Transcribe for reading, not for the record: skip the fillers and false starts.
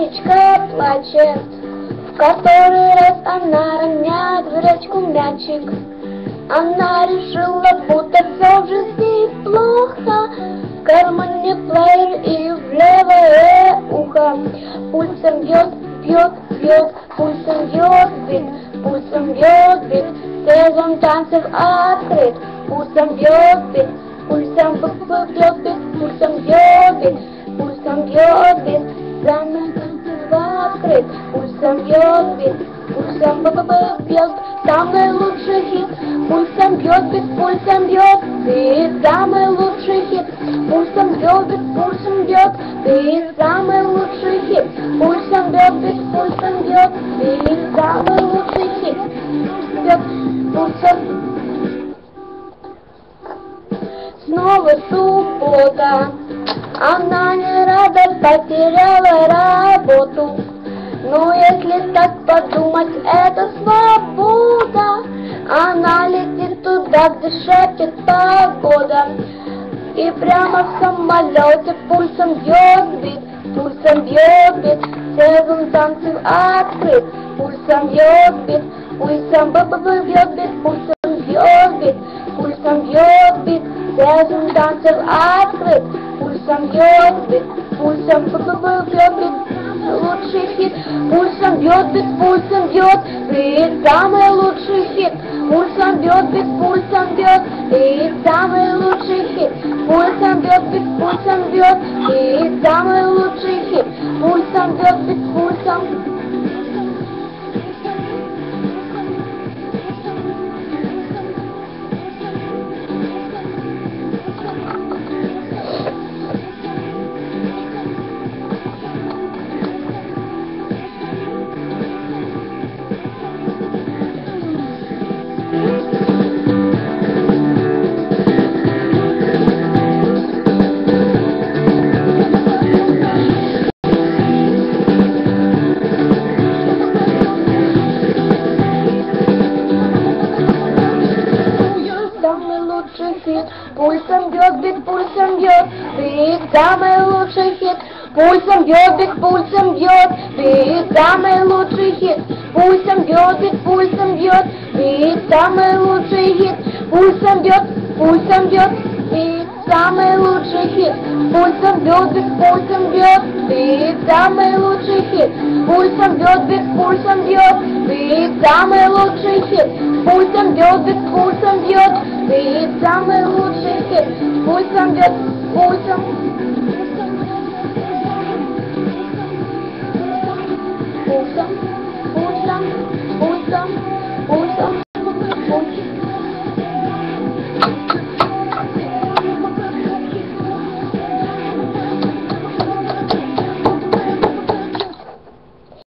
Сонечка плачет, в который раз она роняет в речку мячик. Она решила, будто все в жизни плохо. В кармане плеер и в левое ухо. Пульсом бьет, бьет, бьет, пульсом бьет бит, пульсом бьет бит. Сезон танцев открыт, пульсом бьет бит, пульсом бьет бит, пульсом бьет бит, пульсом бьет бит. Сезон танцев открыт, пульсом бьет бит, пульсом бьет. Самый лучший хит, пульсом бьет бит, пульсом бьет бит. Самый лучший хит, пульсом бьет бит, пульсом бьет бит. Самый лучший хит, пульсом бьет бит, пульсом бьет бит. Самый лучший хит, бьет пульсом. Снова суббота, она не рада, потеряла работу. Но если так подумать, это свобода. Она летит туда, где шепчет погода. И прямо в самолете пульсом бьет бит, пульсом бьет бит. Сезон танцев открыт, пульсом бьет бит, пульсом бьет бит, пульсом бьет бит, пульсом бьет бит. Сезон танцев открыт, пульсом бьет бит, пульсом бьет бит. Лучший хит, пульсом бьет бит, пульсом бьет бит. Самый лучший хит, пульсом бьет бит, пульсом бьет бит. Самый лучший хит, пульсом бьет бит, пульсом бьет бит. Самый лучший хит, пульсом бьет бит, пульсом. Пульсом бьет бит, пульсом бьет бит. Самый лучший хит, пульсом бьет бит, пульсом бьет бит. Самый лучший хит, пульсом бьет бит, пульсом бьет бит. Самый лучший хит, пульсом бьет бит. Самый лучший хит, пульсом бьет бит, пульсом бьет бит. Самый лучший хит, пульсом бьет бит, пульсом бьет бит. Самый лучший хит, пульсом бьет бит, пульсом бьет бит. Самый лучший хит, пульсом бьет, пульсом. Пульсом, пульсом, пульсом.